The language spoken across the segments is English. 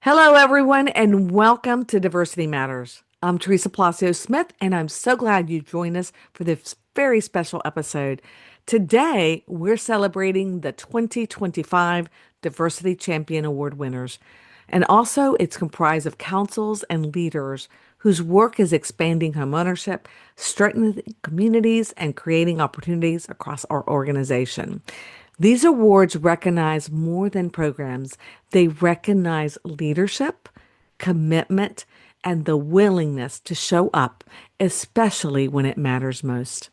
Hello, everyone, and welcome to Diversity Matters. I'm Teresa Palacios Smith, and I'm so glad you joined us for this very special episode. Today, we're celebrating the 2025 Diversity Champion Award winners. And also, it's comprised of councils and leaders whose work is expanding homeownership, strengthening communities, and creating opportunities across our organization. These awards recognize more than programs. They recognize leadership, commitment, and the willingness to show up, especially when it matters most.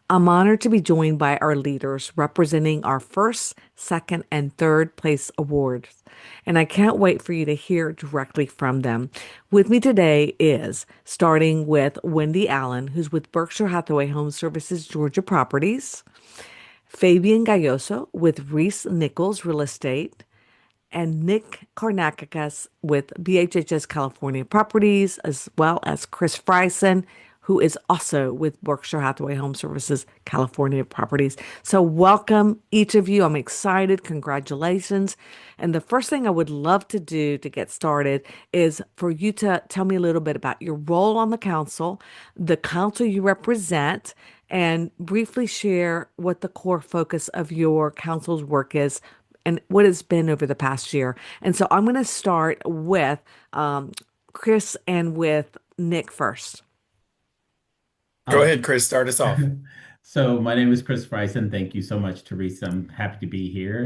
I'm honored to be joined by our leaders representing our first, second, and third place awards. And I can't wait for you to hear directly from them. With me today is starting with Wendy Allen, who's with Berkshire Hathaway Home Services Georgia Properties. Fabian Gayosso with ReeceNichols Real Estate, and Nick Cacarnakis with BHHS California Properties, as well as Chris Fryson, who is also with Berkshire Hathaway Home Services California Properties. So welcome each of you. I'm excited. Congratulations. And the first thing I would love to do to get started is for you to tell me a little bit about your role on the council you represent, and briefly share what the core focus of your council's work is and what it's been over the past year. And so I'm going to start with Chris and with Nick first. Go Uh, ahead, Chris, start us off. so my name is Chris Fryson. Thank you so much, Teresa. I'm happy to be here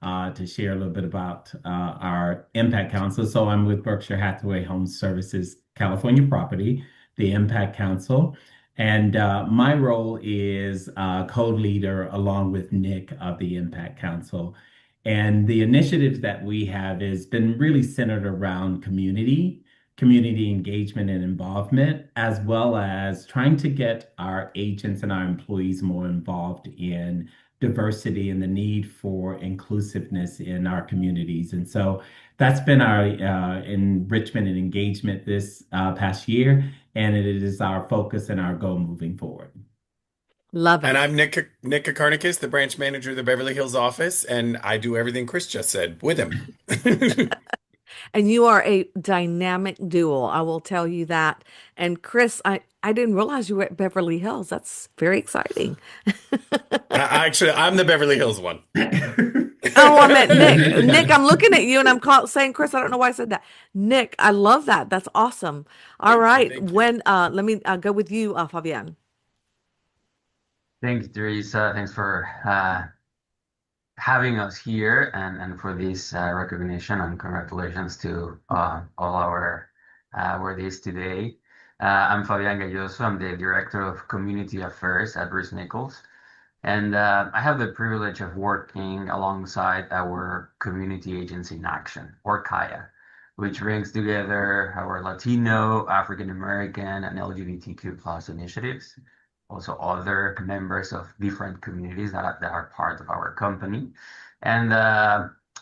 and to share a little bit about our Impact Council. So I'm with Berkshire Hathaway Home Services California Property, the Impact Council. And my role is co-leader along with Nick of the Impact Council. And the initiatives that we have has been really centered around community engagement and involvement, as well as trying to get our agents and our employees more involved in diversity and the need for inclusiveness in our communities. And so that's been our enrichment and engagement this past year, and it is our focus and our goal moving forward. Love And it. I'm Nick Cacarnakis, the branch manager of the Beverly Hills office, and I do everything Chris just said with him. And you are a dynamic duo, I will tell you that. And Chris, I didn't realize you were at Beverly Hills. That's very exciting. I'm the Beverly Hills one. Oh, I meant Nick. Nick, I'm looking at you and saying Chris. I don't know why I said that. Nick, I love that. That's awesome. All Thank you, right. thank you. When let me go with you, Fabian. Thanks, Teresa. Thanks for having us here and for this recognition, and congratulations to all our awardees today. I'm Fabian Gayosso. I'm the Director of Community Affairs at ReeceNichols. And I have the privilege of working alongside our community agency in action, or CAIA, which brings together our Latino, African American, and LGBTQ plus initiatives, also other members of different communities that are part of our company. And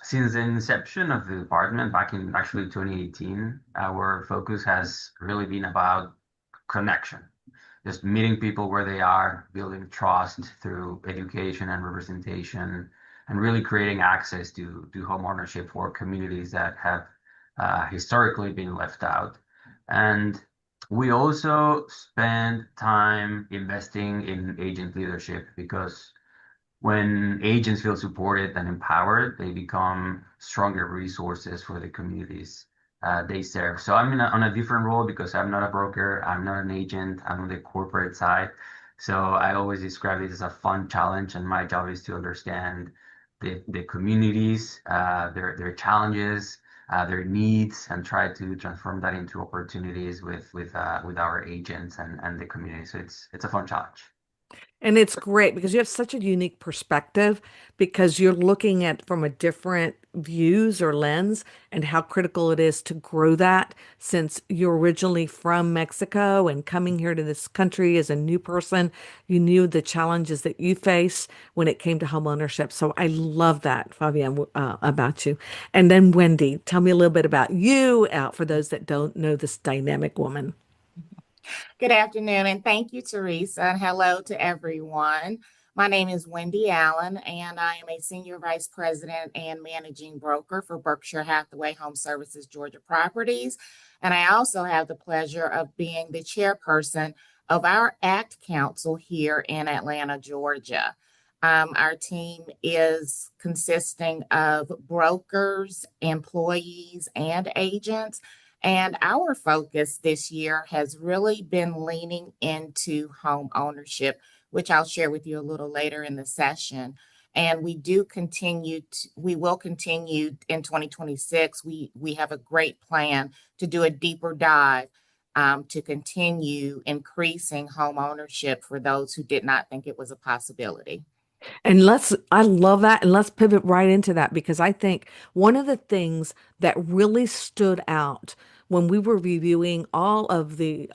since the inception of the department back in actually 2018, our focus has really been about connection, just meeting people where they are, building trust through education and representation, and really creating access to home ownership for communities that have historically been left out. And we also spend time investing in agent leadership, because when agents feel supported and empowered, they become stronger resources for the communities they serve. So I'm on a different role because I'm not a broker, I'm not an agent, I'm on the corporate side. So I always describe it as a fun challenge, and my job is to understand the communities, their challenges, their needs, and try to transform that into opportunities with our agents and the community. So it's a fun challenge. And it's great because you have such a unique perspective because you're looking at from a different views or lens and how critical it is to grow that since you're originally from Mexico and coming here to this country as a new person, you knew the challenges that you face when it came to home ownership. So I love that, Fabian, about you. And then Wendy, tell me a little bit about you, for those that don't know this dynamic woman. Good afternoon, and thank you, Teresa, and hello to everyone. My name is Wendy Allen, and I am a Senior Vice President and Managing Broker for Berkshire Hathaway Home Services Georgia Properties. And I also have the pleasure of being the chairperson of our ACT Council here in Atlanta, Georgia. Our team is consisting of brokers, employees, and agents. And our focus this year has really been leaning into home ownership, which I'll share with you a little later in the session. And we will continue in 2026. We have a great plan to do a deeper dive to continue increasing home ownership for those who did not think it was a possibility. And I love that. And let's pivot right into that because I think one of the things that really stood out when we were reviewing all of the,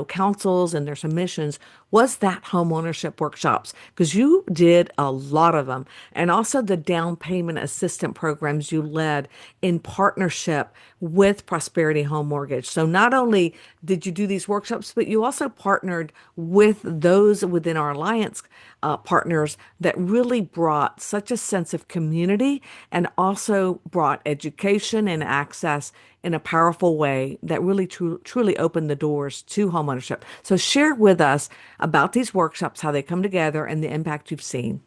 councils and their submissions was that home ownership workshops because you did a lot of them. And also the down payment assistant programs you led in partnership with Prosperity Home Mortgage. So not only did you do these workshops, but you also partnered with those within our alliance partners that really brought such a sense of community and also brought education and access in a powerful way that really truly opened the doors to homeownership. So share with us about these workshops, how they come together, and the impact you've seen.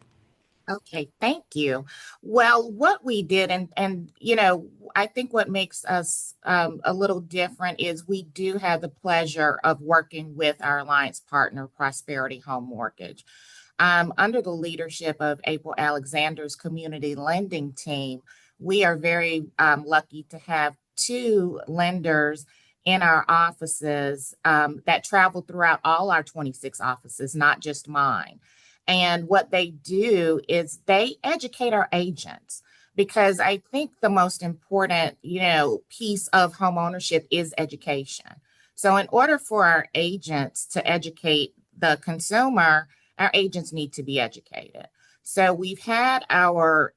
Okay, thank you. Well, what we did, I think what makes us a little different is we do have the pleasure of working with our alliance partner, Prosperity Home Mortgage. Under the leadership of April Alexander's community lending team, we are very lucky to have two lenders in our offices that travel throughout all our 26 offices, not just mine. And what they do is they educate our agents because I think the most important, piece of home ownership is education. So in order for our agents to educate the consumer, our agents need to be educated. So we've had our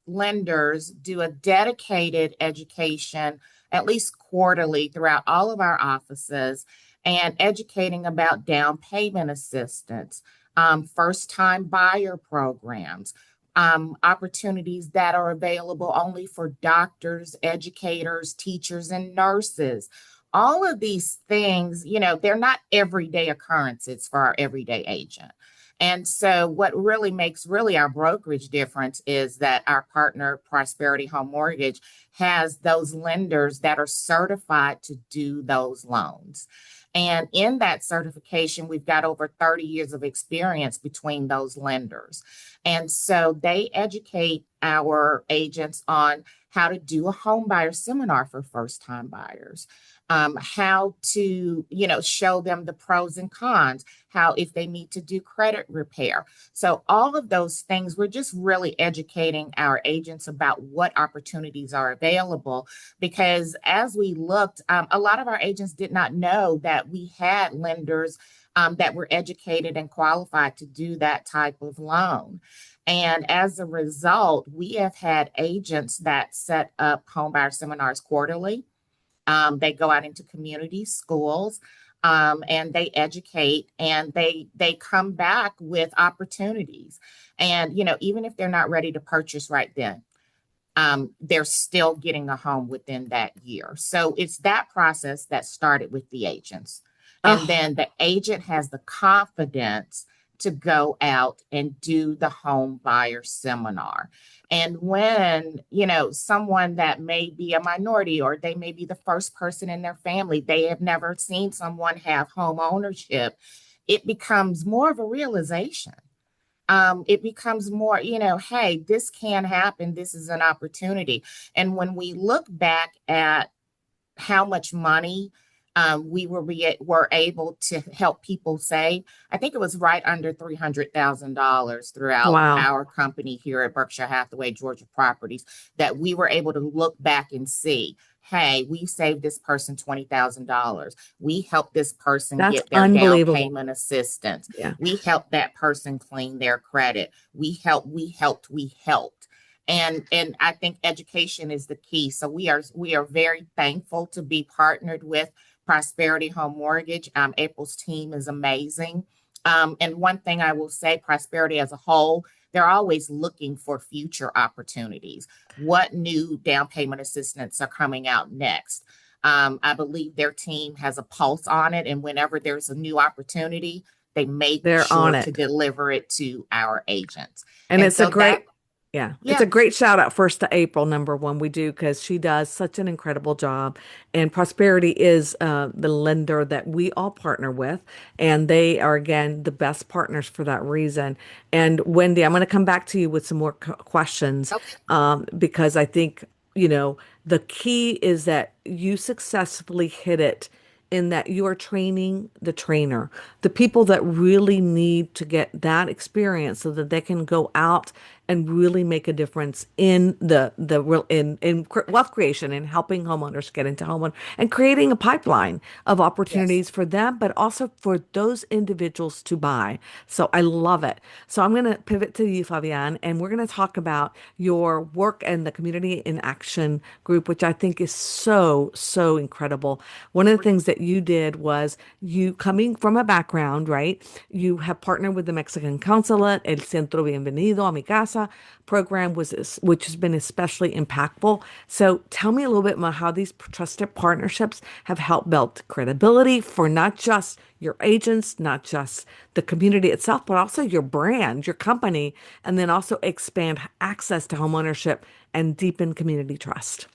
lenders do a dedicated education at least quarterly throughout all of our offices and educating about down payment assistance, first-time buyer programs, opportunities that are available only for doctors, educators, teachers, and nurses. All of these things, they're not everyday occurrences for our everyday agent. And so what really makes our brokerage difference is that our partner, Prosperity Home Mortgage, has those lenders that are certified to do those loans. And in that certification, we've got over 30 years of experience between those lenders. And so they educate our agents on how to do a home buyer seminar for first-time buyers, how to, show them the pros and cons, how if they need to do credit repair. So all of those things, we're just really educating our agents about what opportunities are available. Because as we looked, a lot of our agents did not know that we had lenders that were educated and qualified to do that type of loan. And as a result, we have had agents that set up home buyer seminars quarterly. They go out into community schools and they educate and they come back with opportunities. And, even if they're not ready to purchase right then, they're still getting a home within that year. So it's that process that started with the agents. And then the agent has the confidence to go out and do the home buyer seminar. And when, someone that may be a minority or they may be the first person in their family, they have never seen someone have home ownership, it becomes more of a realization. It becomes more, hey, this can happen. This is an opportunity. And when we look back at how much money we were able to help people save, I think it was right under $300,000 throughout Wow. our company here at Berkshire Hathaway Georgia Properties that we were able to look back and see, hey, we saved this person $20,000. We helped this person That's get their down unbelievable. payment assistance. Yeah. We helped that person clean their credit. We helped. And I think education is the key. So we are very thankful to be partnered with Prosperity Home Mortgage. April's team is amazing. And one thing I will say, Prosperity as a whole, they're always looking for future opportunities. What new down payment assistance are coming out next? I believe their team has a pulse on it, and whenever there's a new opportunity, they make They're on sure to it. deliver it to our agents. And And it's a so that, great, yeah, it's yeah, a great shout out first to April, number one. We do because she does such an incredible job. And Prosperity is the lender that we all partner with. And they are, again, the best partners for that reason. And Wendy, I'm going to come back to you with some more questions okay, because I think, the key is that you successfully hit it in that you are training the trainer, the people that really need to get that experience so that they can go out and really make a difference in the real in wealth creation and helping homeowners get into homeowner and creating a pipeline of yes. opportunities for them, but also for those individuals to buy. So I love it. So I'm going to pivot to you, Fabian, and we're going to talk about your work and the Community in Action group, which I think is so, so incredible. One of the things that you did was you coming from a background, right? You have partnered with the Mexican Consulate, El Centro Bienvenido a mi Casa program which has been especially impactful. So tell me a little bit about how these trusted partnerships have helped build credibility for not just your agents, not just the community itself, but also your brand, your company, and then also expand access to homeownership and deepen community trust.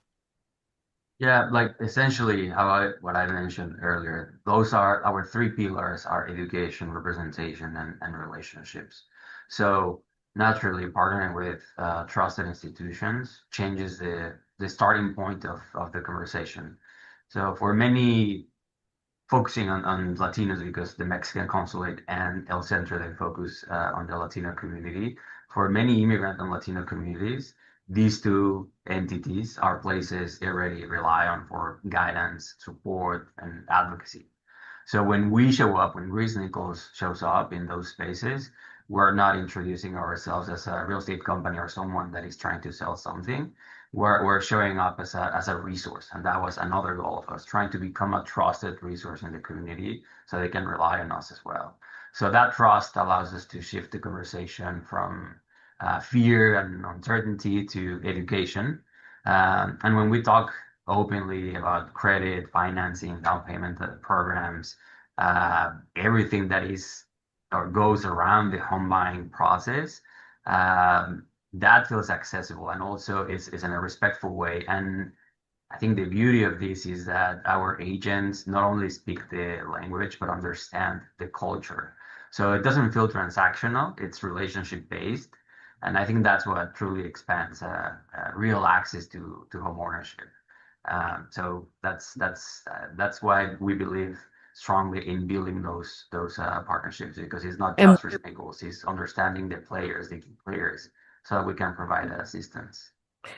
Yeah, like essentially what I mentioned earlier, those are our three pillars are education, representation, and relationships. So naturally partnering with trusted institutions changes the starting point of the conversation. So for many focusing on Latinos because the Mexican consulate and El Centro, they focus on the Latino community. For many immigrant and Latino communities, these two entities are places they already rely on for guidance, support, and advocacy. So when we show up, when ReeceNichols shows up in those spaces, we're not introducing ourselves as a real estate company or someone that is trying to sell something. We're showing up as a resource. And that was another goal of us, trying to become a trusted resource in the community so they can rely on us as well. So that trust allows us to shift the conversation from fear and uncertainty to education. And when we talk openly about credit, financing, down payment programs, everything that is or goes around the home buying process, that feels accessible and also is in a respectful way. And I think the beauty of this is that our agents not only speak the language, but understand the culture. So it doesn't feel transactional, it's relationship based. And I think that's what truly expands real access to home ownership. So that's why we believe strongly in building those partnerships because it's not And just for goals, it's understanding the players, the key players, so that we can provide assistance.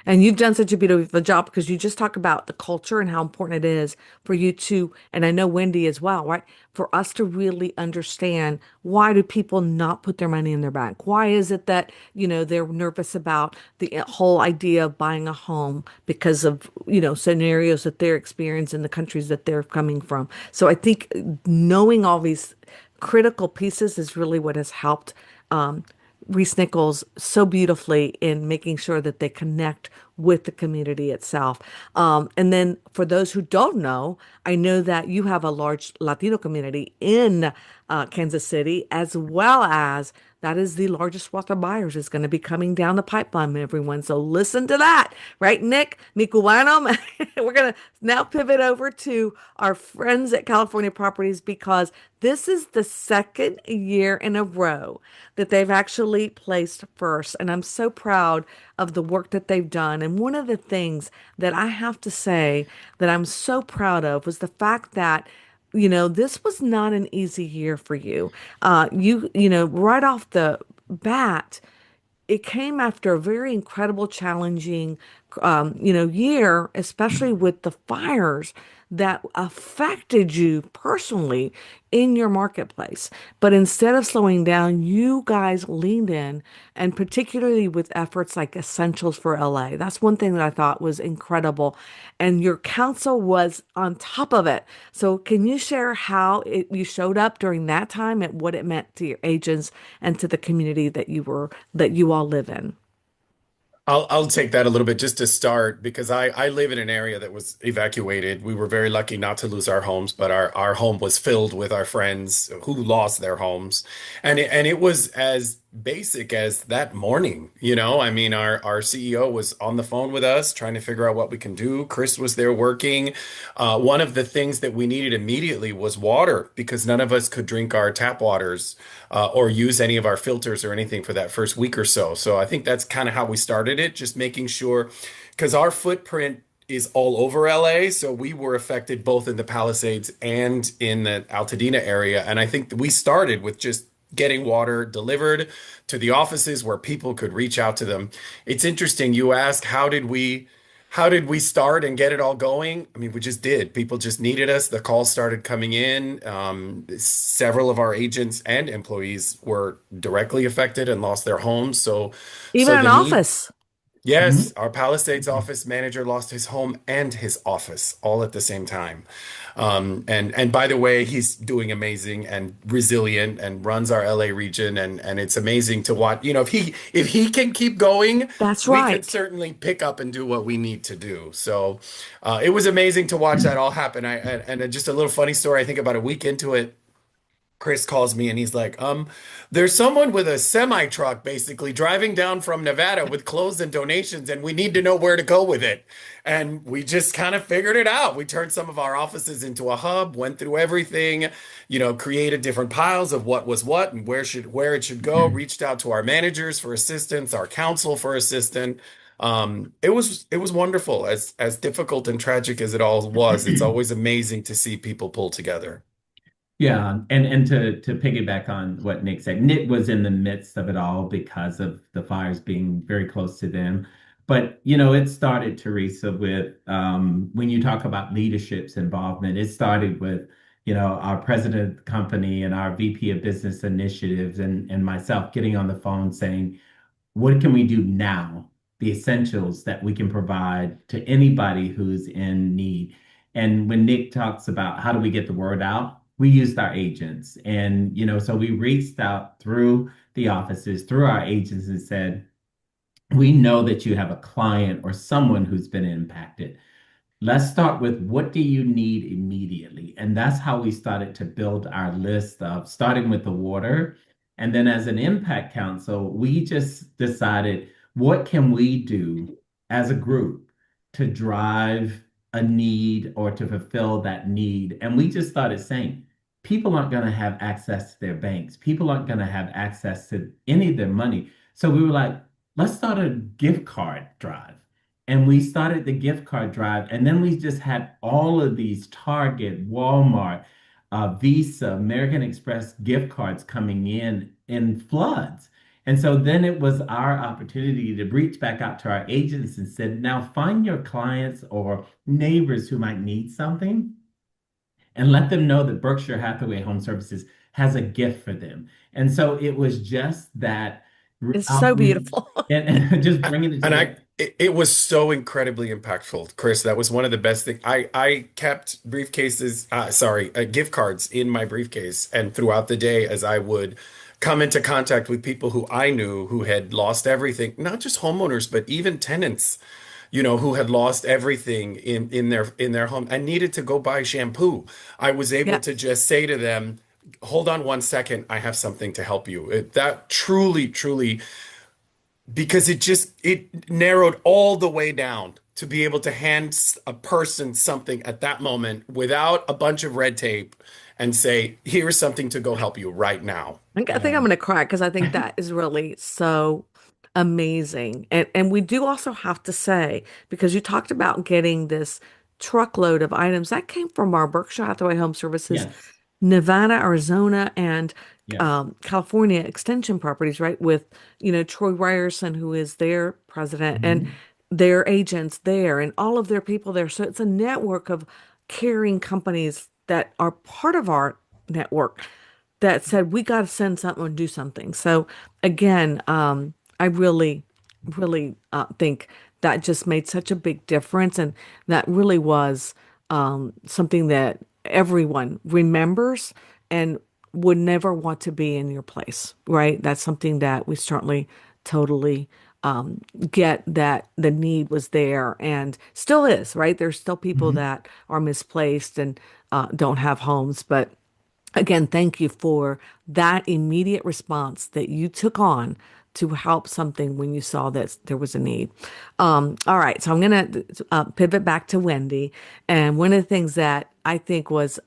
And you've done such a beautiful job because you just talk about the culture and how important it is for you to, and I know Wendy as well, right? For us to really understand why do people not put their money in their bank? Why is it that, they're nervous about the whole idea of buying a home because of, scenarios that they're experiencing in the countries that they're coming from. So I think knowing all these critical pieces is really what has helped ReeceNichols so beautifully in making sure that they connect with the community itself. And then for those who don't know, I know that you have a large Latino community in Kansas City, as well as that is the largest swath of buyers is going to be coming down the pipeline, everyone. So listen to that, right, Nick? Mi cubano. We're going to now pivot over to our friends at California Properties because this is the second year in a row that they've actually placed first. And I'm so proud of the work that they've done. And one of the things that I have to say that I'm so proud of was the fact that this was not an easy year for you. Right off the bat, it came after a very incredible, challenging, year, especially with the fires that affected you personally in your marketplace. But instead of slowing down, you guys leaned in, and particularly with efforts like Essentials for LA. That's one thing that I thought was incredible. And your council was on top of it. So can you share how you showed up during that time and what it meant to your agents and to the community that you all live in? I'll take that a little bit just to start because I live in an area that was evacuated. We were very lucky not to lose our homes, but our home was filled with our friends who lost their homes. And it was as basic as that morning, you know. I mean, our CEO was on the phone with us trying to figure out what we can do. Chris was there working. One of the things that we needed immediately was water because none of us could drink our tap waters or use any of our filters or anything for that first week or so. So I think that's kind of how we started it, just making sure, because our footprint is all over LA. So we were affected both in the Palisades and in the Altadena area. And I think that we started with just getting water delivered to the offices where people could reach out to them. It's interesting. You ask, how did we start and get it all going? I mean, we just did. People just needed us. The calls started coming in. Several of our agents and employees were directly affected and lost their homes. So, Even so an the need. office. Yes, our Palisades office manager lost his home and his office all at the same time. And by the way, he's doing amazing and resilient and runs our LA region and it's amazing to watch. You know, if he can keep going, That's we can right. certainly pick up and do what we need to do. So it was amazing to watch that all happen. And just a little funny story. I think about a week into it. Chris calls me and he's like, there's someone with a semi truck basically driving down from Nevada with clothes and donations, and we need to know where to go with it. And we just kind of figured it out. We turned some of our offices into a hub, went through everything, you know, created different piles of what was what and where it should go, reached out to our managers for assistance, our council for assistance. It was wonderful. As difficult and tragic as it all was, it's always amazing to see people pull together. Yeah, and to piggyback on what Nick said, Nick was in the midst of it all because of the fires being very close to them. But you know, it started, Teresa, with when you talk about leadership's involvement, it started with, you know, our president of the company and our VP of Business Initiatives and myself getting on the phone saying, what can we do now? The essentials that we can provide to anybody who's in need. And when Nick talks about how do we get the word out, we used our agents. And, you know, so we reached out through the offices, through our agents and said, we know that you have a client or someone who's been impacted. Let's start with what do you need immediately? And that's how we started to build our list of starting with the water. And then as an impact council, we just decided what can we do as a group to drive a need or to fulfill that need. And we just started saying, people aren't going to have access to their banks. People aren't going to have access to any of their money. So we were like, let's start a gift card drive. And we started the gift card drive, and then we just had all of these Target, Walmart, Visa, American Express gift cards coming in floods. And so then it was our opportunity to reach back out to our agents and said, now find your clients or neighbors who might need something and let them know that Berkshire Hathaway Home Services has a gift for them. And so it was just that It's so outreach beautiful. and just bringing it And together. it was so incredibly impactful, Chris. That was one of the best things. I kept briefcases, gift cards in my briefcase, and throughout the day, as I would come into contact with people who I knew who had lost everything, not just homeowners, but even tenants, you know, who had lost everything in their home and needed to go buy shampoo. I was able Yeah. to just say to them, "Hold on one second, I have something to help you." That truly, truly because it narrowed all the way down to be able to hand a person something at that moment without a bunch of red tape and say, here's something to go help you right now. I think I'm Yeah. going to cry because I think that is really so amazing. And we do also have to say, because you talked about getting this truckload of items that came from our Berkshire Hathaway Home Services, Yes. Nevada, Arizona, and Yes. California extension properties, right? With, Troy Ryerson, who is their president, and Mhm. their agents there, and all of their people there. So it's a network of caring companies that are part of our network that said we got to send something and do something. So again, I really think that just made such a big difference, and that really was something that everyone remembers and would never want to be in your place, right? That's something that we certainly totally get that the need was there and still is, right? There's still people Mhm. that are misplaced and don't have homes, but again, thank you for that immediate response that you took on to help something when you saw that there was a need. All right, so I'm going to pivot back to Wendy. And one of the things that I think was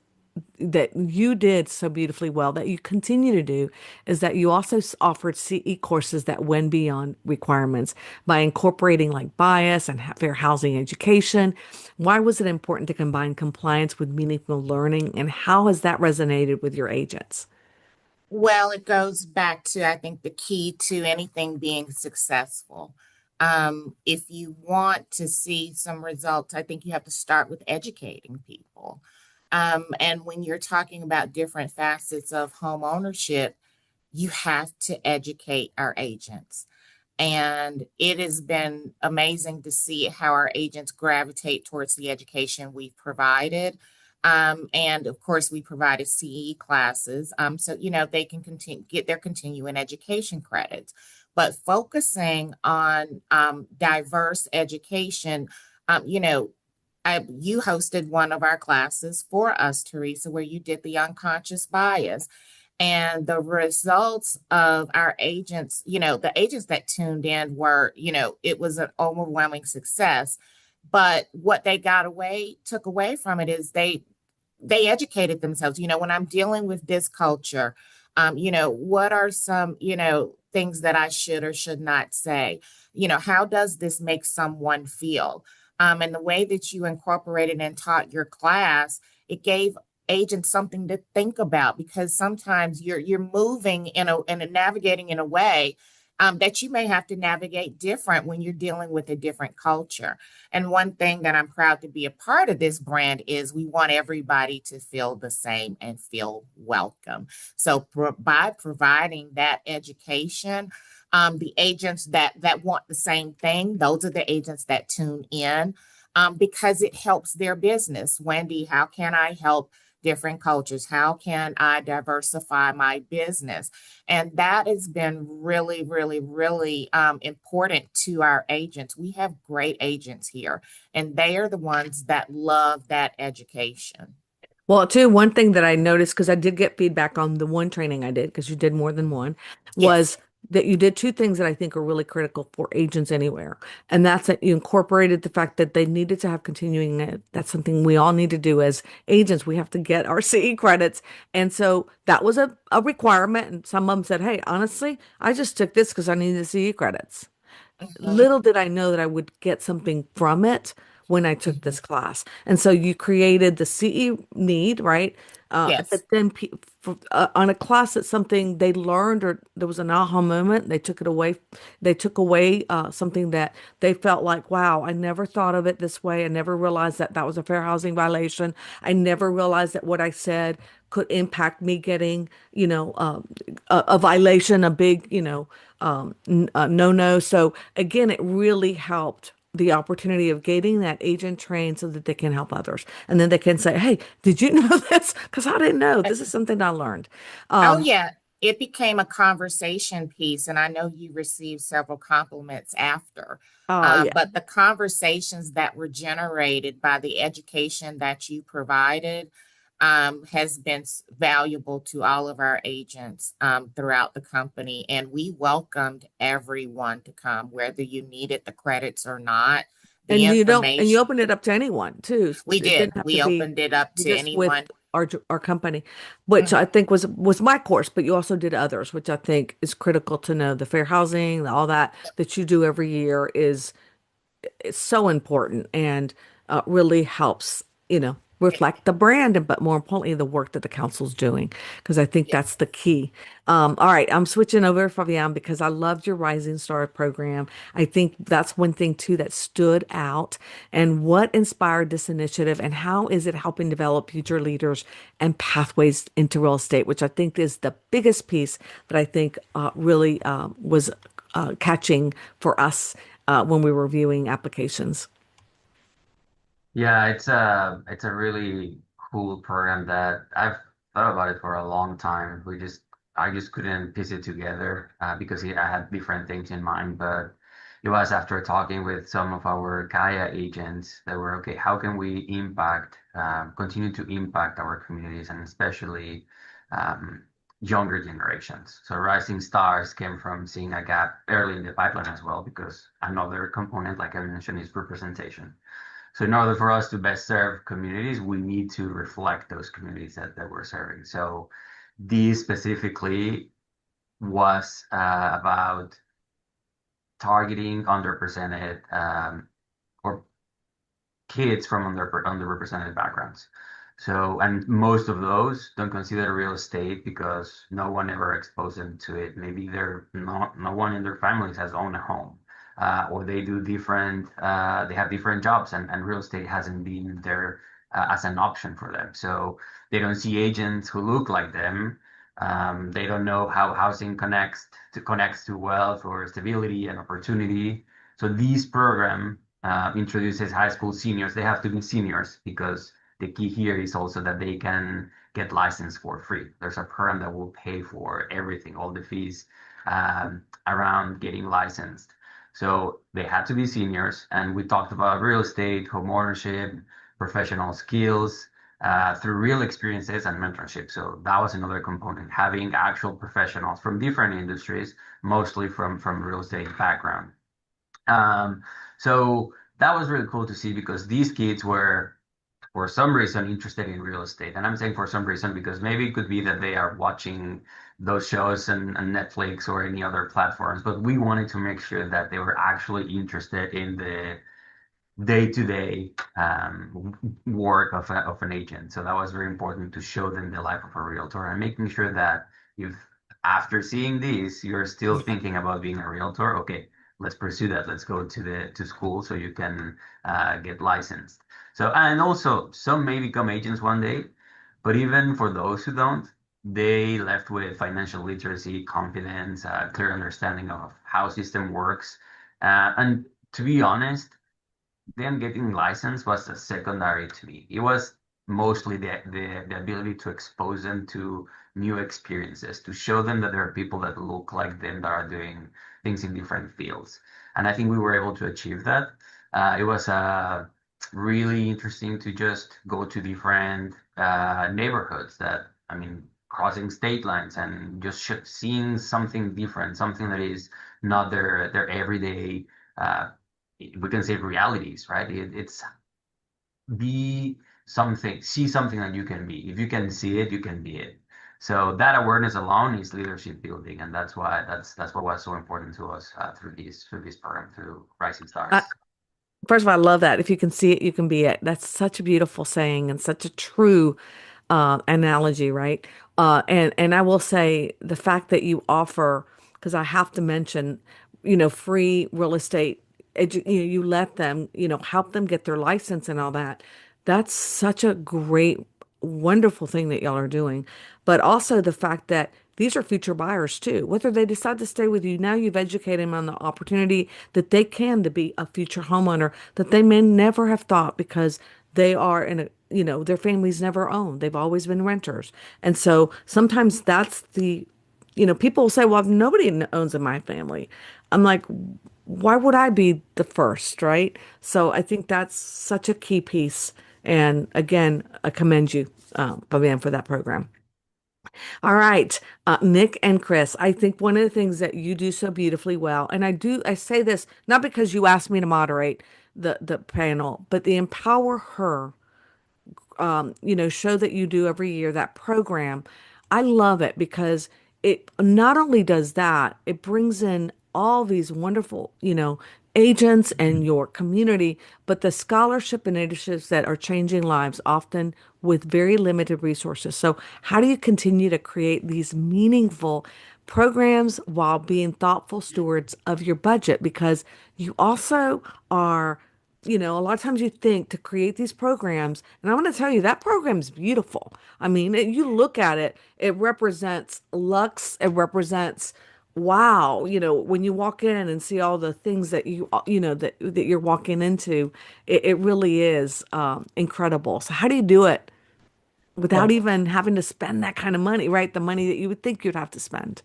that you did so beautifully well that you continue to do is that you also offered CE courses that went beyond requirements by incorporating like bias and fair housing education. Why was it important to combine compliance with meaningful learning, and how has that resonated with your agents? Well, it goes back to, I think, the key to anything being successful. If you want to see some results, I think you have to start with educating people. And when you're talking about different facets of home ownership, you have to educate our agents. And it has been amazing to see how our agents gravitate towards the education we've provided. And of course, we provided CE classes, so they can continue get their continuing education credits. But focusing on diverse education, you know, you hosted one of our classes for us, Teresa, where you did the unconscious bias. And the results of our agents, the agents that tuned in were, it was an overwhelming success. But what they took away from it is they educated themselves. When I'm dealing with this culture, what are some, things that I should or should not say? How does this make someone feel? And the way that you incorporated and taught your class, it gave agents something to think about, because sometimes you're moving and navigating in a way that you may have to navigate different when you're dealing with a different culture. And one thing that I'm proud to be a part of this brand is we want everybody to feel the same and feel welcome. So by providing that education, the agents that want the same thing, those are the agents that tune in, because it helps their business. Wendy, how can I help different cultures? How can I diversify my business? And that has been really, really, really important to our agents. We have great agents here, and they are the ones that love that education. Well, too, one thing that I noticed, because I did get feedback on the one training I did, because you did more than one, Yes. was that you did two things that I think are really critical for agents anywhere. And that's that you incorporated the fact that they needed to have continuing ed. That's something we all need to do as agents. We have to get our CE credits. And so that was a requirement. And some of them said, hey, honestly, I just took this because I needed the CE credits. Mhm. Little did I know that I would get something from it when I took Mhm. this class. And so you created the CE need, right? Yes. But then on a class that's something they learned or there was an aha moment, they took it away. They took away something that they felt like, wow, I never thought of it this way. I never realized that that was a fair housing violation. I never realized that what I said could impact me getting, a violation, a big, no-no. So again, it really helped the opportunity of getting that agent trained so that they can help others. And then they can say, hey, did you know this? Because I didn't know. This is something I learned. Oh, Um, yeah. It became a conversation piece, and I know you received several compliments after. oh, yeah. But the conversations that were generated by the education that you provided has been valuable to all of our agents throughout the company. And we welcomed everyone to come, whether you needed the credits or not. The And you information, open it up to anyone too. we It did. didn't have to We be opened it up to just with anyone. our company, which I think was my course, but you also did others, which I think is critical to know. The fair housing, all that you do every year is so important and really helps, reflect the brand, and but more importantly, the work that the council's doing, because I think Yeah. that's the key. All right, I'm switching over, Fabian, because I loved your Rising Star program. I think that's one thing too that stood out. And what inspired this initiative, and how is it helping develop future leaders and pathways into real estate, which I think is the biggest piece that I think really was catching for us when we were reviewing applications. Yeah, it's a really cool program that I've thought about it for a long time. I just couldn't piece it together because I had different things in mind. But it was after talking with some of our CAIA agents that were okay. How can we continue to impact our communities and especially um, younger generations? So Rising Stars came from seeing a gap early in the pipeline as well because another component, like I mentioned, is representation. So in order for us to best serve communities, we need to reflect those communities that we're serving. So this specifically was about targeting underrepresented or kids from underrepresented backgrounds. So, and most of those don't consider real estate because no one ever exposed them to it. Maybe no one in their families has owned a home, or they have different jobs, and real estate hasn't been there as an option for them. So they don't see agents who look like them. They don't know how housing connects to wealth or stability and opportunity. So this program introduces high school seniors. They have to be seniors because the key here is also that they can get licensed for free. There's a program that will pay for everything, all the fees around getting licensed. So they had to be seniors, and we talked about real estate, home ownership, professional skills through real experiences and mentorship. So that was another component, having actual professionals from different industries, mostly from real estate background. Um, so that was really cool to see because these kids were, for some reason, interested in real estate. And I'm saying for some reason because maybe it could be that they are watching those shows and Netflix or any other platforms, but we wanted to make sure that they were actually interested in the day-to-day work of an agent. So that was very important to show them the life of a realtor and making sure that if after seeing this, you're still Yeah. thinking about being a realtor, okay, let's pursue that. Let's go to school so you can get licensed. So and also some may become agents one day, but even for those who don't, they left with financial literacy, confidence, clear understanding of how system works. And to be honest, them getting licensed was a secondary to me. It was mostly the ability to expose them to new experiences, to show them that there are people that look like them that are doing things in different fields. And I think we were able to achieve that. It was really interesting to just go to different neighborhoods that, I mean, crossing state lines and just seeing something different, something that is not their everyday we can say realities, right? It's be something, see something that you can be. If you can see it, you can be it. So that awareness alone is leadership building, and that's what was so important to us through this program through Rising I, Stars. First of all, I love that. If you can see it, you can be it. That's such a beautiful saying and such a true analogy, right? And I will say the fact that you offer, because I have to mention, free real estate, you let them, help them get their license and all that. That's such a great, wonderful thing that y'all are doing. But also the fact that these are future buyers too. Whether they decide to stay with you, now you've educated them on the opportunity that they can to be a future homeowner that they may never have thought because they are in a, their families never owned. They've always been renters. And so sometimes that's people will say, well, nobody owns in my family. I'm like, why would I be the first, right? So I think that's such a key piece. And again, I commend you, Fabian, for that program. All right, Nick and Chris, I think one of the things that you do so beautifully well, and I say this not because you asked me to moderate the panel, but the Empower Her show that you do every year, that program. I love it because it not only does that, it brings in all these wonderful, agents and your community, but the scholarship initiatives that are changing lives, often with very limited resources. So, how do you continue to create these meaningful programs while being thoughtful stewards of your budget? Because you also are, a lot of times you think to create these programs, and I want to tell you that program's beautiful. I mean, you look at it, it represents lux, it represents wow, when you walk in and see all the things that that you're walking into, it really is incredible. So how do you do it without Well, even having to spend that kind of money, right? The money that you would think you'd have to spend.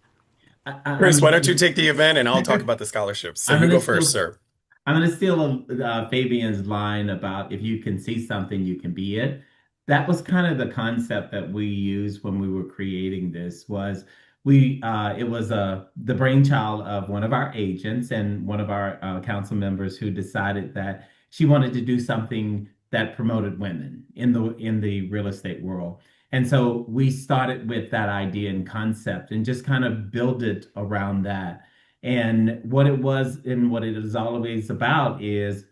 Chris, why I'm don't you take the event and I'll talk about the scholarships. So I'm you gonna go first, steal sir. I'm going to steal Fabian's line about if you can see something, you can be it. That was kind of the concept that we used when we were creating this. Was we it was the brainchild of one of our agents and one of our council members who decided that she wanted to do something that promoted women in the real estate world. And so we started with that idea and concept and just kind of build it around that. And what it was and what it is always about is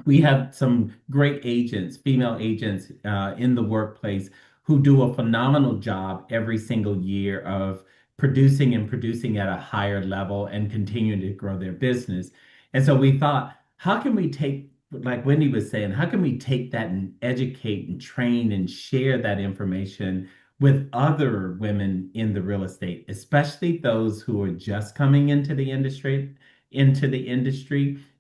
we have some great agents, female agents in the workplace who do a phenomenal job every single year of producing and producing at a higher level and continuing to grow their business. And so we thought, how can we take, like Wendy was saying, how can we take that and educate and train and share that information with other women in the real estate, especially those who are just coming into the industry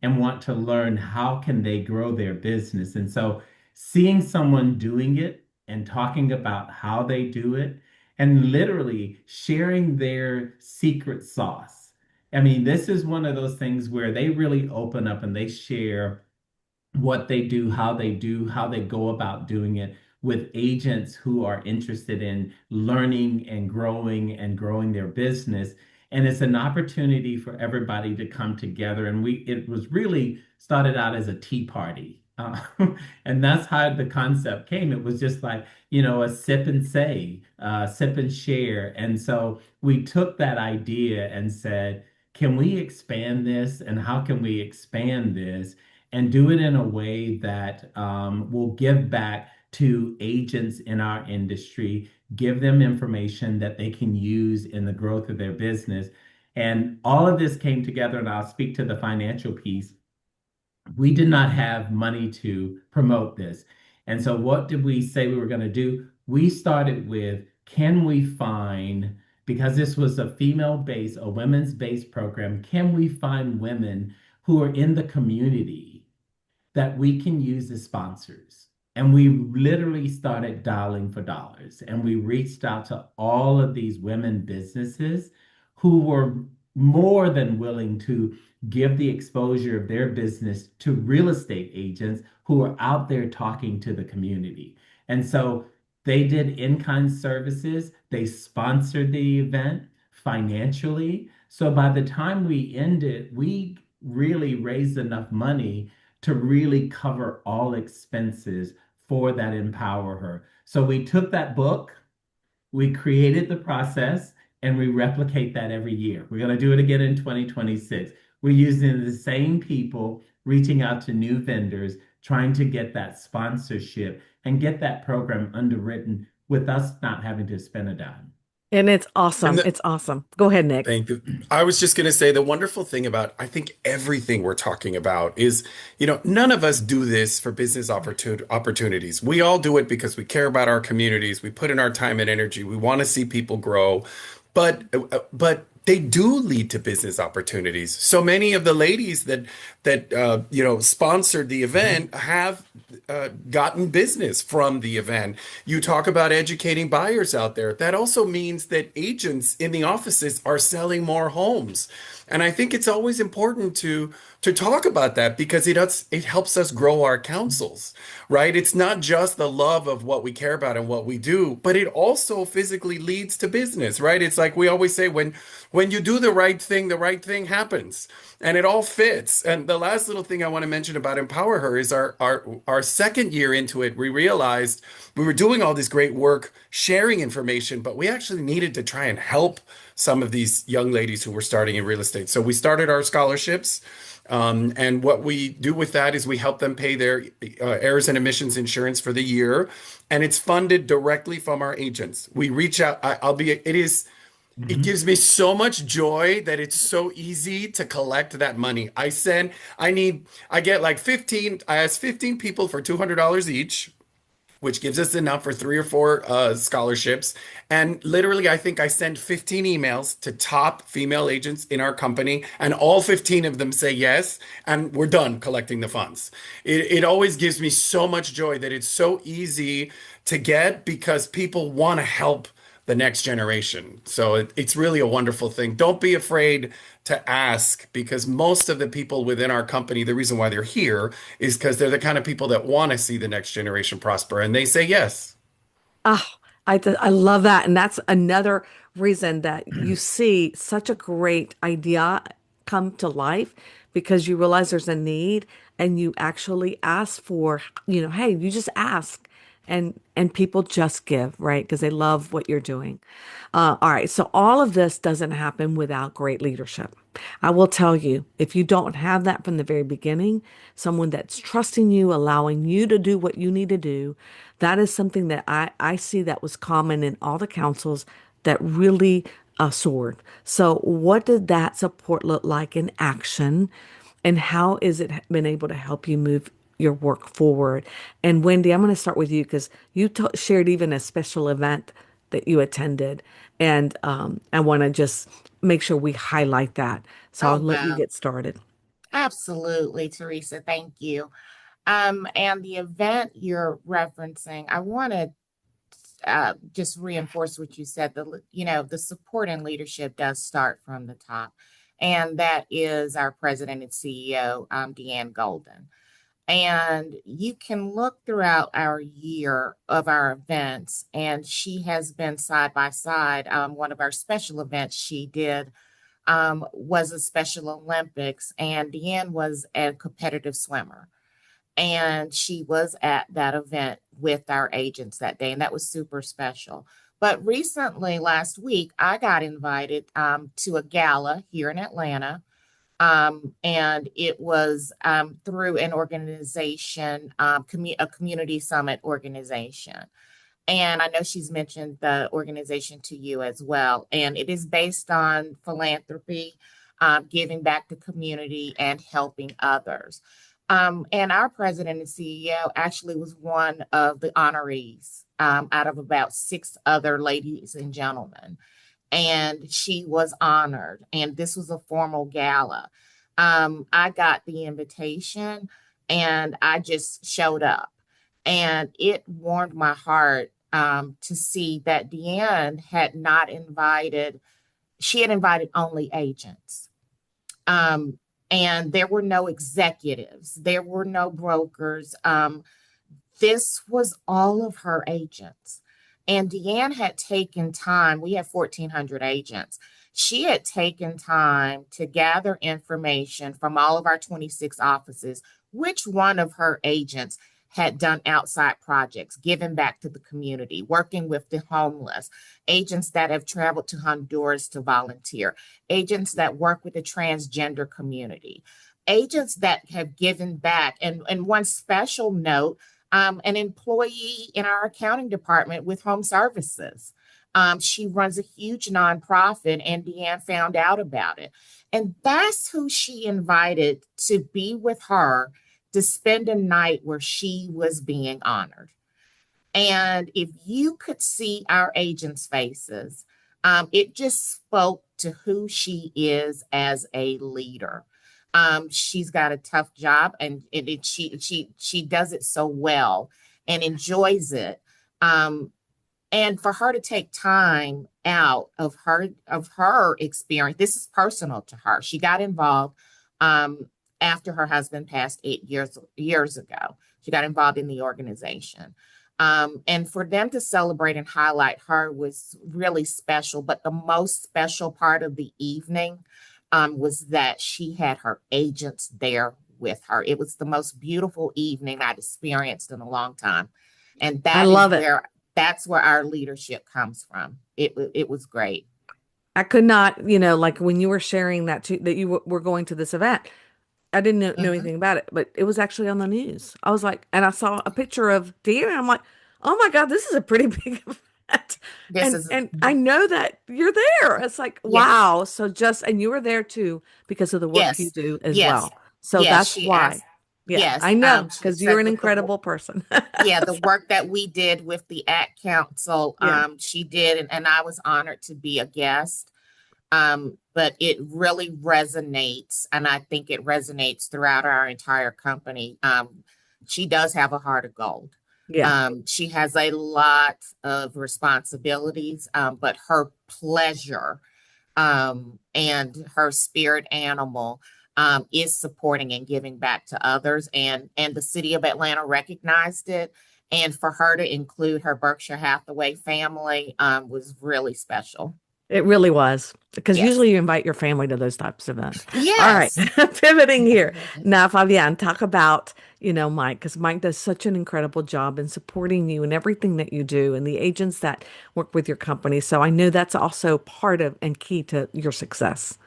and want to learn how can they grow their business. And so seeing someone doing it and talking about how they do it and literally sharing their secret sauce. I mean, this is one of those things where they really open up and they share what they do, how they go about doing it with agents who are interested in learning and growing their business. And it's an opportunity for everybody to come together. And it was really started out as a tea party. And that's how the concept came. It was just like, a sip and say, sip and share. And so we took that idea and said, can we expand this? And how can we expand this? And do it in a way that will give back to agents in our industry, give them information that they can use in the growth of their business. And all of this came together, and I'll speak to the financial piece. We did not have money to promote this. And so what did we say we were going to do? We started with, can we find, because this was a women's based program, can we find women who are in the community that we can use as sponsors? And we literally started dialing for dollars. And we reached out to all of these women businesses who were more than willing to give the exposure of their business to real estate agents who are out there talking to the community. And so they did in-kind services. They sponsored the event financially. So by the time we ended, we really raised enough money to really cover all expenses for that Empower Her. So we took that book, we created the process, and we replicate that every year. We're going to do it again in 2026. We're using the same people, reaching out to new vendors, trying to get that sponsorship and get that program underwritten with us not having to spend a dime. And it's And awesome. the, It's awesome. Go ahead, Nick. Thank you. I was just going to say the wonderful thing about, I think everything we're talking about is, none of us do this for business opportunities. We all do it because we care about our communities. We put in our time and energy. We want to see people grow, but they do lead to business opportunities. So many of the ladies that sponsored the event have gotten business from the event. You talk about educating buyers out there. That also means that agents in the offices are selling more homes. And I think it's always important to talk about that because it helps us grow our councils, right? It's not just the love of what we care about and what we do, but it also physically leads to business, right? It's like we always say, when you do the right thing happens. And it all fits. And the last little thing I want to mention about Empower Her is our second year into it, we realized we were doing all this great work sharing information, but we actually needed to try and help some of these young ladies who were starting in real estate. So we started our scholarships. And what we do with that is we help them pay their errors and emissions insurance for the year, and it's funded directly from our agents. We reach out. It Mhm. gives me so much joy that it's so easy to collect that money. I get like 15, I ask 15 people for $200 each, which gives us enough for three or four scholarships. And literally, I think I send 15 emails to top female agents in our company, and all 15 of them say yes, and we're done collecting the funds. It always gives me so much joy that it's so easy to get because people want to help the next generation. So it's really a wonderful thing. Don't be afraid to ask because most of the people within our company, the reason why they're here is because they're the kind of people that want to see the next generation prosper and they say yes. Oh, I love that. And that's another reason that you see such a great idea come to life because you realize there's a need and you actually ask for, hey, you just ask and people just give, right? Because they love what you're doing. All right. So all of this doesn't happen without great leadership. I will tell you, if you don't have that from the very beginning, someone that's trusting you, allowing you to do what you need to do, that is something that I see that was common in all the councils that really soared. So, what did that support look like in action? And how is it been able to help you move your work forward? And Wendy, I'm going to start with you because you shared even a special event that you attended. And I want to just make sure we highlight that. So I'll Oh, let you wow. get started. Absolutely, Teresa. Thank you. And the event you're referencing, I want to just reinforce what you said. The support and leadership does start from the top, and that is our president and CEO, Deanne Golden. And you can look throughout our year of our events, and she has been side by side. One of our special events she did was a Special Olympics, and Deanne was a competitive swimmer. And she was at that event with our agents that day, and that was super special. But recently, last week, I got invited to a gala here in Atlanta, and it was through an organization, a community summit organization. And I know she's mentioned the organization to you as well. And it is based on philanthropy, giving back to community, and helping others. And our president and CEO actually was one of the honorees out of about six other ladies and gentlemen. And she was honored. And this was a formal gala. I got the invitation and I just showed up. And it warmed my heart to see that Deanne had not invited, she had invited only agents. Um, and there were no executives, there were no brokers. This was all of her agents. And Deanne had taken time, we have 1,400 agents. She had taken time to gather information from all of our 26 offices, which one of her agents had done outside projects, giving back to the community, working with the homeless, agents that have traveled to Honduras to volunteer, agents that work with the transgender community, agents that have given back. And one special note, an employee in our accounting department with HomeServices. She runs a huge nonprofit, and Deanne found out about it. And that's who she invited to be with her to spend a night where she was being honored. And if you could see our agents' faces, it just spoke to who she is as a leader. She's got a tough job, and she does it so well and enjoys it. Um, and for her to take time out of her experience, this is personal to her. She got involved after her husband passed 8 years ago. She got involved in the organization. And for them to celebrate and highlight her was really special. But the most special part of the evening was that she had her agents there with her. It was the most beautiful evening I'd experienced in a long time. And I love it. that's where our leadership comes from. It was great. I could not, like when you were sharing that that you were going to this event, I didn't know Mhm. anything about it, but it was actually on the news. I was like, and I saw a picture of deer, and I'm like, oh my God, this is a pretty big event. This And is, I know that you're there. It's like, yes, wow. So just and you were there too because of the work you yes, do as yes, well. So yes. that's She why. asked, Yeah, yes. I know She because you're said an with incredible person. yeah, the work that we did with the Ad Council, Yeah. she did, and I was honored to be a guest. But it really resonates, and I think it resonates throughout our entire company. She does have a heart of gold. Yeah. She has a lot of responsibilities, but her pleasure and her spirit animal is supporting and giving back to others. And the city of Atlanta recognized it. And for her to include her Berkshire Hathaway family was really special. It really was because Yes. usually you invite your family to those types of events. All right, Yes. pivoting here. Now, Fabian, talk about, Mike, because Mike does such an incredible job in supporting you and everything that you do and the agents that work with your company. So I know that's also part of and key to your success.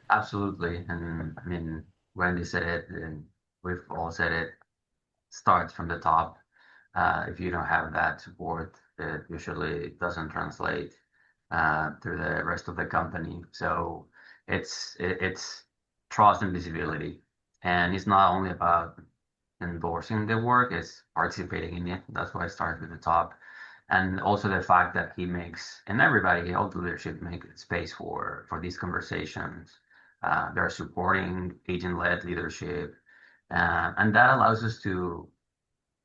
Absolutely. And I mean, Wendy said it, and we've all said it, starts from the top. If you don't have that support, it usually doesn't translate through the rest of the company. So it's trust and visibility, and it's not only about endorsing the work, it's participating in it. That's why I start with the top. And also the fact that he makes, and everybody, all the leadership make space for these conversations. They're supporting agent-led leadership, and that allows us to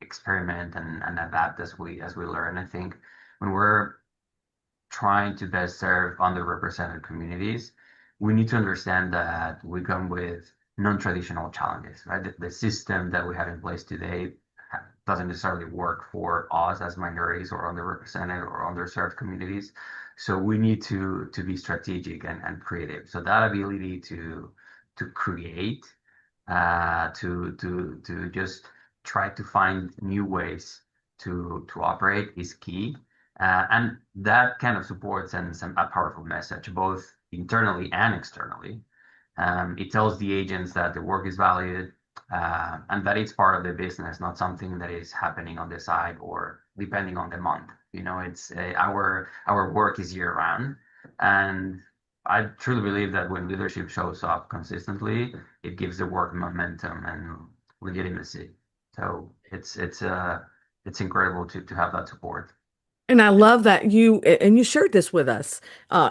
experiment and adapt as we learn. I think when we're trying to best serve underrepresented communities, we need to understand that we come with non-traditional challenges, right? The system that we have in place today doesn't necessarily work for us as minorities or underrepresented or underserved communities. So we need to be strategic and creative. So that ability to create, to just try to find new ways to operate is key. And that kind of support sends a powerful message, both internally and externally. It tells the agents that the work is valued, and that it's part of the business, not something that is happening on the side or depending on the month. It's our work is year round, and I truly believe that when leadership shows up consistently, it gives the work momentum and legitimacy. So it's incredible to have that support. And I love that you shared this with us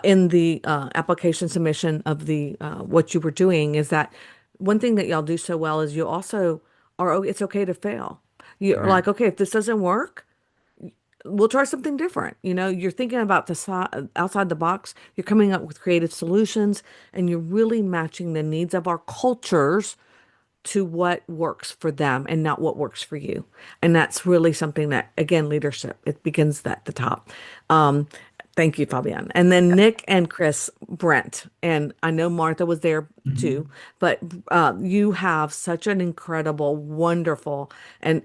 in the application submission of the what you were doing is that one thing that y'all do so well is you also are, oh, it's okay to fail. You're like, Mhm. okay, if this doesn't work, we'll try something different. You're thinking about outside the box. You're coming up with creative solutions, and you're really matching the needs of our cultures to what works for them and not what works for you. And that's really something that, again, leadership, it begins at the top. Um, Thank you, Fabian. And then Nick and Chris, Brent, and I know Martha was there too, Mhm. but you have such an incredible, wonderful, and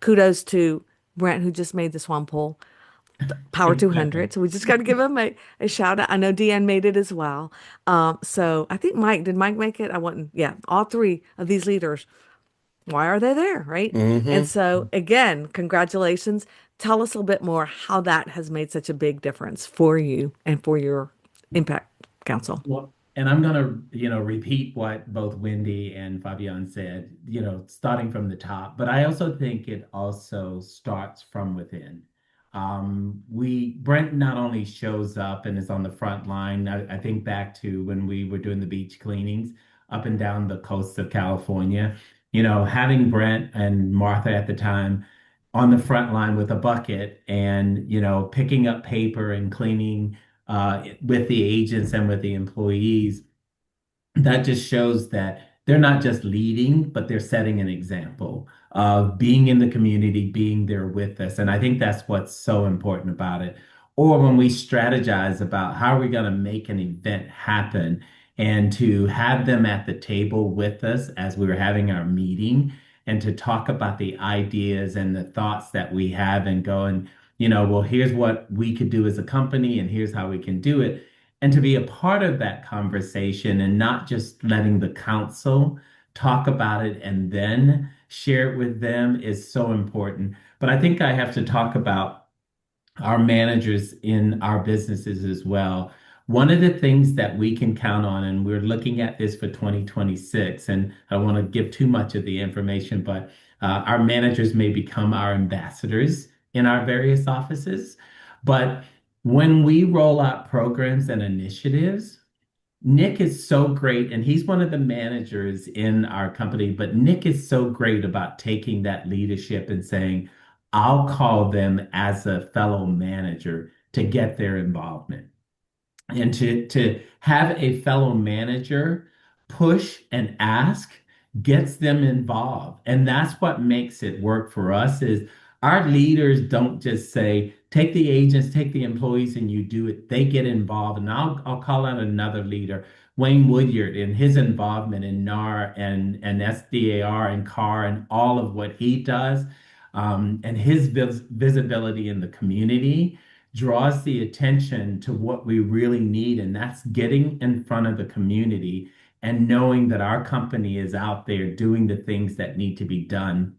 kudos to Brent who just made the Swan Pool Power 200. So we just got to give him a shout out. I know Deanne made it as well. So I think did Mike make it? I wasn't, yeah, all three of these leaders. Why are they there? Right. And Hmm. so again, congratulations. Tell us a little bit more how that has made such a big difference for you and for your Impact Council. Well, and I'm gonna, repeat what both Wendy and Fabian said, starting from the top, but I also think it also starts from within. Brent not only shows up and is on the front line. I think back to when we were doing the beach cleanings up and down the coast of California, having Brent and Martha at the time on the front line with a bucket and, picking up paper and cleaning with the agents and with the employees, that just shows that they're not just leading, but they're setting an example of being in the community, being there with us. And I think that's what's so important about it. Or when we strategize about how are we going to make an event happen and to have them at the table with us as we were having our meeting and to talk about the ideas and the thoughts that we have and going, well, here's what we could do as a company and here's how we can do it. and to be a part of that conversation and not just letting the council talk about it and then share it with them is so important. But I think I have to talk about our managers in our businesses as well. One of the things that we can count on, and we're looking at this for 2026, and I don't want to give too much of the information, but our managers may become our ambassadors in our various offices. But when we roll out programs and initiatives, Nick is so great, and he's one of the managers in our company, but Nick is so great about taking that leadership and saying, I'll call them as a fellow manager to get their involvement. And to have a fellow manager push and ask gets them involved. And that's what makes it work for us is our leaders don't just say, take the agents, take the employees, and you do it. They get involved. And I'll call out another leader, Wayne Woodyard, and his involvement in NAR and SDAR and CAR and all of what he does, and his visibility in the community draws the attention to what we really need, and that's getting in front of the community and knowing that our company is out there doing the things that need to be done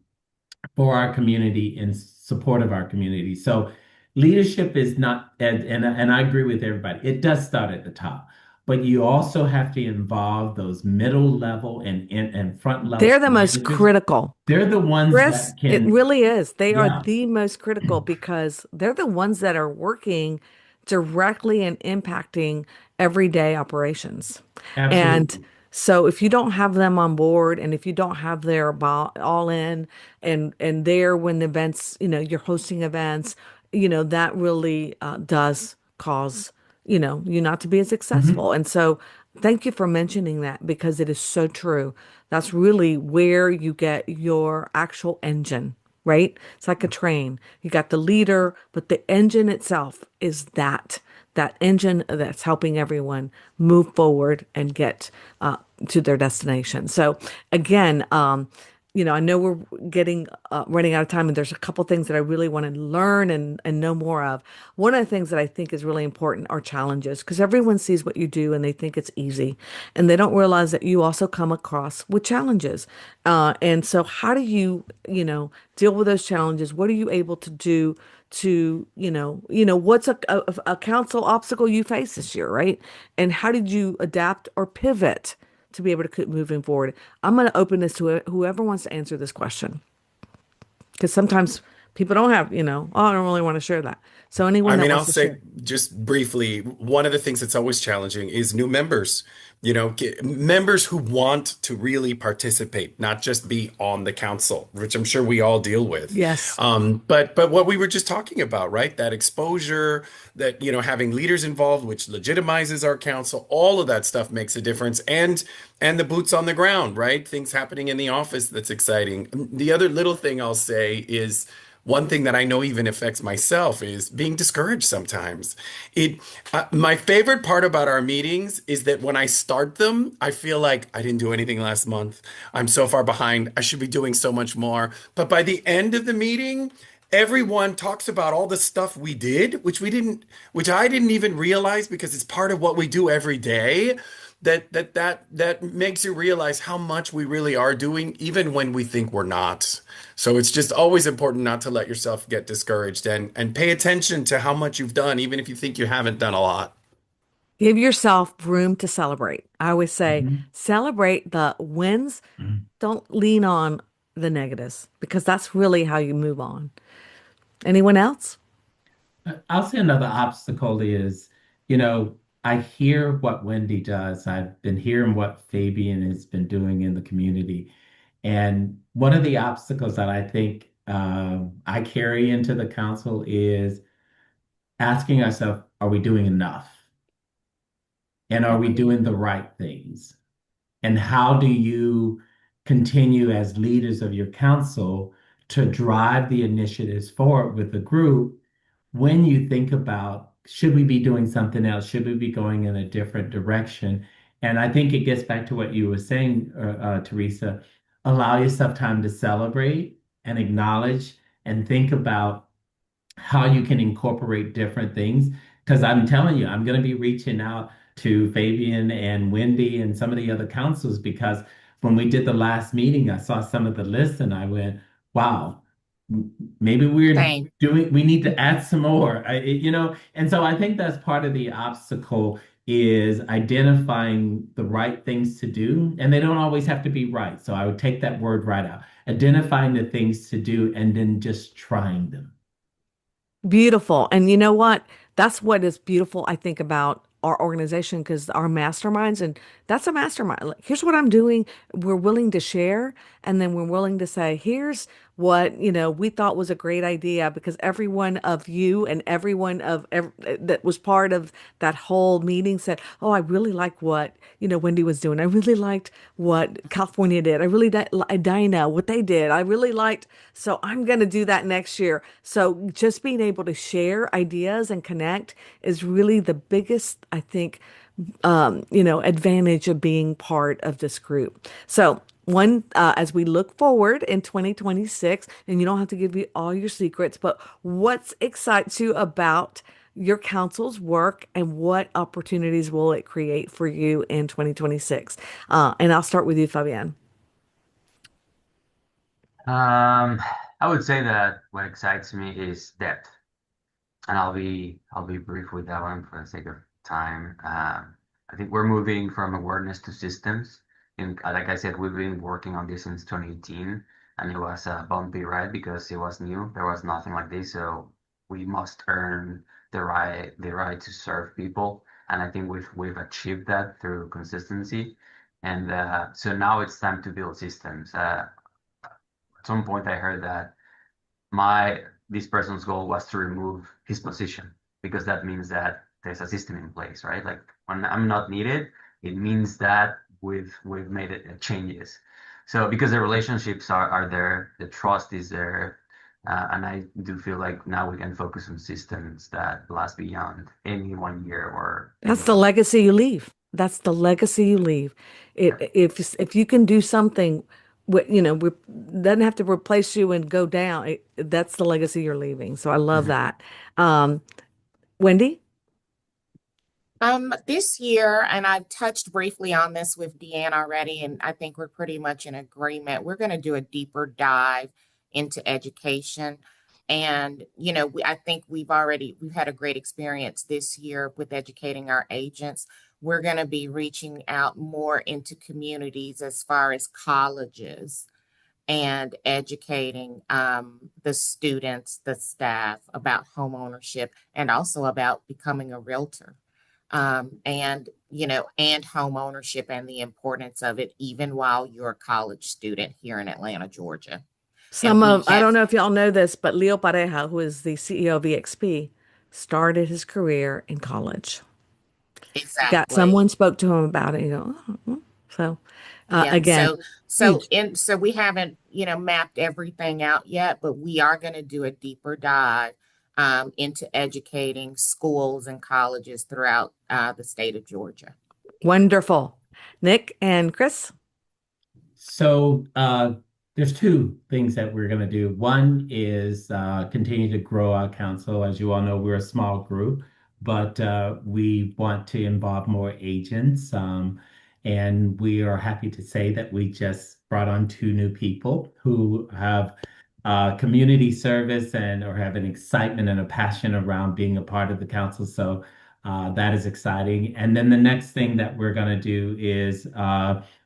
for our community in support of our community. So leadership is not, and I agree with everybody, it does start at the top, but you also have to involve those middle level and front level They're the most managers. critical. They're the ones Chris, that it can, really is. They are yeah, the most critical because they're the ones that are working directly and impacting everyday operations. And absolutely. so if you don't have them on board and if you don't have their all in and there when the events, you're hosting events, that really does cause, you not to be as successful. Mhm. And so thank you for mentioning that because it is so true. That's really where you get your actual engine, right? It's like a train. You got the leader, but the engine itself is that engine that's helping everyone move forward and get to their destination. So again, I know we're getting running out of time, and there's a couple things that I really want to learn and know more of. One of the things that I think is really important are challenges because everyone sees what you do and they think it's easy, and they don't realize that you also come across with challenges. And so, how do you, deal with those challenges? What are you able to do to, what's a council obstacle you face this year, right? And how did you adapt or pivot to be able to keep moving forward? I'm going to open this to whoever wants to answer this question because sometimes people don't have, oh, I don't really want to share that. So anyone I that mean, wants I'll to say share. just briefly, one of the things that's always challenging is new members. Members who want to really participate, not just be on the council, which I'm sure we all deal with. Yes. But what we were just talking about, right? That exposure, that having leaders involved, which legitimizes our council, all of that stuff makes a difference, and the boots on the ground, right? Things happening in the office that's exciting. The other little thing I'll say is one thing that I know even affects myself is being discouraged sometimes. My favorite part about our meetings is that when I start them, I feel like I didn't do anything last month. I'm so far behind. I should be doing so much more. But by the end of the meeting, everyone talks about all the stuff we did, which I didn't even realize because it's part of what we do every day. That makes you realize how much we really are doing, even when we think we're not. So it's just always important not to let yourself get discouraged and pay attention to how much you've done, even if you think you haven't done a lot. Give yourself room to celebrate. I always say Mhm. celebrate the wins. Mhm. Don't lean on the negatives because that's really how you move on. Anyone else? I'll say another obstacle is, you know, I hear what Wendy does. I've been hearing what Fabian has been doing in the community. And one of the obstacles that I think I carry into the council is asking ourselves, are we doing enough? And are we doing the right things? And how do you continue as leaders of your council to drive the initiatives forward with the group when you think about should we be doing something else? Should we be going in a different direction? And I think it gets back to what you were saying, Teresa. Allow yourself time to celebrate and acknowledge and think about how you can incorporate different things. Because I'm telling you, I'm going to be reaching out to Fabian and Wendy and some of the other councils because when we did the last meeting, I saw some of the lists and I went, wow, maybe Same. we need to add some more, and so I think that's part of the obstacle is identifying the right things to do, and they don't always have to be right. So I would take that word right out, identifying the things to do and then just trying them. Beautiful. And you know what? That's what is beautiful, I think, about our organization because our masterminds, and that's a mastermind. Like, here's what I'm doing. We're willing to share, and then we're willing to say, here's what, we thought was a great idea because every one of you and everyone that was part of that whole meeting said, oh, I really like what, Wendy was doing. I really liked what California did. I really Dinah, what they did. I really liked, so I'm going to do that next year. So just being able to share ideas and connect is really the biggest, I think, advantage of being part of this group. So as we look forward in 2026, and you don't have to give me all your secrets, but what excites you about your council's work and what opportunities will it create for you in 2026? And I'll start with you, Fabian. I would say that what excites me is depth, and I'll be brief with that one for the sake of time. I think we're moving from awareness to systems, and like I said, we've been working on this since 2018, and it was a bumpy ride because it was new. There was nothing like this, so we must earn the right to serve people, and I think we've achieved that through consistency, and so now it's time to build systems. At some point, I heard that my this person's goal was to remove his position because that means that there's a system in place, right? Like when I'm not needed, it means that we've made it changes. So because the relationships are there, the trust is there, and I do feel like now we can focus on systems that last beyond any 1 year or That's any the month. legacy you leave. That's the legacy you leave. Yeah. If you can do something, doesn't have to replace you and go down. That's the legacy you're leaving. So I love Mhm. that. Um, Wendy? This year, and I've touched briefly on this with Deanne already, and I think we're pretty much in agreement. We're going to do a deeper dive into education. And, I think we've had a great experience this year with educating our agents. We're going to be reaching out more into communities as far as colleges and educating the students, the staff about home ownership and also about becoming a realtor. And home ownership and the importance of it, even while you're a college student here in Atlanta, Georgia. And we I have don't know if y'all know this, but Leo Pareja, who is the CEO of EXP, started his career in college. exactly. Someone spoke to him about it. You go, oh, so Yeah. again, huge. So we haven't, mapped everything out yet, but we are going to do a deeper dive into educating schools and colleges throughout the state of Georgia. Wonderful. Nick and Chris? So there's two things that we're going to do. One is continue to grow our council. As you all know, we're a small group, but we want to involve more agents. And we are happy to say that we just brought on two new people who have community service and or have an excitement and a passion around being a part of the council. So that is exciting. And then the next thing that we're going to do is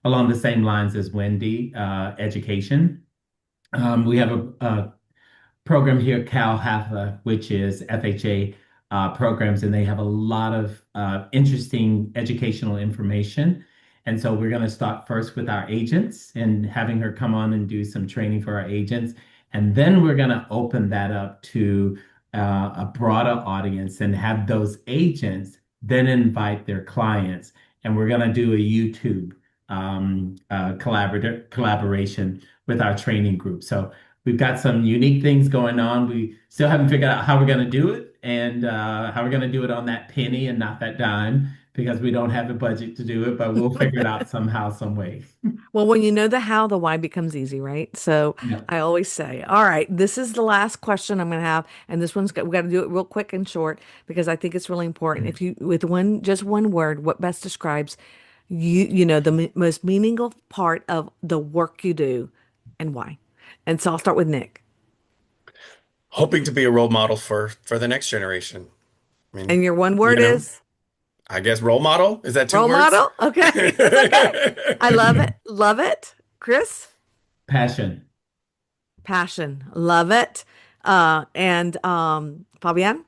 along the same lines as Wendy, education. We have a program here, Cal Hathaway, which is FHA programs, and they have a lot of interesting educational information. And so we're going to start first with our agents and having her come on and do some training for our agents. And then we're going to open that up to a broader audience and have those agents then invite their clients. And we're going to do a YouTube collaboration with our training group. So we've got some unique things going on. We still haven't figured out how we're going to do it and how we're going to do it on that penny and not that dime because we don't have the budget to do it, but we'll figure it out somehow, some way. Well, when you know the how, the why becomes easy, right? So Yeah. I always say, all right, this is the last question I'm going to have, and this one's we got to do it real quick and short because I think it's really important. If you, with just one word, what best describes the most meaningful part of the work you do and why? And so I'll start with Nick. Hoping to be a role model for the next generation. I mean, And your one you word know, is I guess role model. Is that two role words? model? Okay, that's okay. I love it. Love it. Chris? Passion. Passion. Love it. And Fabian?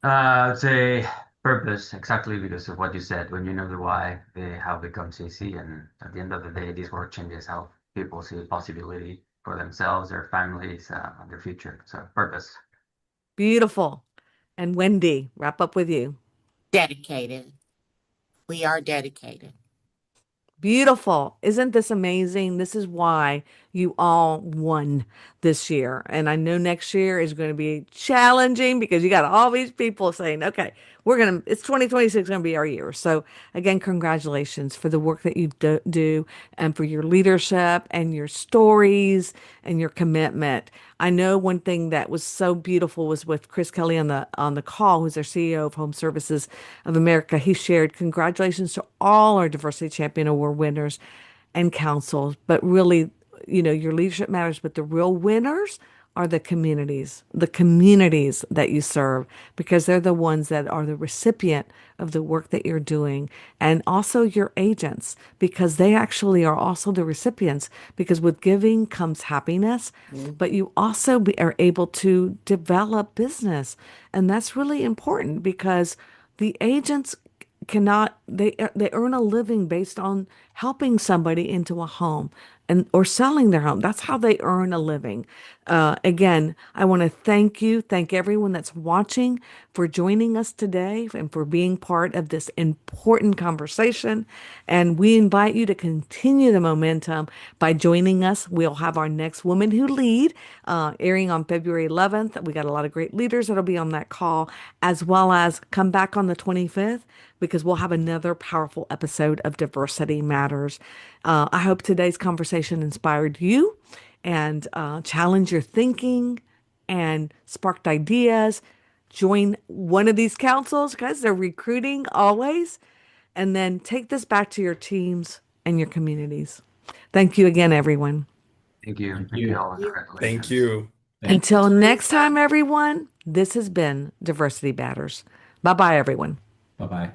I'd say purpose, exactly because of what you said. When you know the why, the how becomes easy. And at the end of the day, this work changes how people see possibility for themselves, their families, and their future. So purpose. Beautiful. And Wendy, wrap up with you. Dedicated. We are dedicated. Beautiful. Isn't this amazing? This is why you all won this year. And I know next year is going to be challenging because you got all these people saying, okay, it's 2026 going to be our year. So again, congratulations for the work that you do and for your leadership and your stories and your commitment. I know one thing that was so beautiful was with Chris Kelly on the call, who's our CEO of Home Services of America. He shared congratulations to all our Diversity Champion Award winners and councils, but really, your leadership matters, but the real winners are the communities that you serve, because they're the ones that are the recipient of the work that you're doing, and also your agents, because they actually are also the recipients, because with giving comes happiness, but you also are able to develop business. And that's really important because the agents cannot they earn a living based on helping somebody into a home and or selling their home. That's how they earn a living. Again, I want to thank everyone that's watching for joining us today and for being part of this important conversation. And we invite you to continue the momentum by joining us. We'll have our next Women Who Lead airing on February 11th. We got a lot of great leaders that'll be on that call, as well as come back on the 25th because we'll have another powerful episode of Diversity Matters. I hope today's conversation inspired you and challenged your thinking and sparked ideas. Join one of these councils, guys. They're recruiting always. And then take this back to your teams and your communities. Thank you again, everyone. Thank you. Thank Thank you you. all, and Thank congratulations. you. Thank Until next time, everyone, this has been Diversity Matters. Bye bye, everyone. Bye-bye.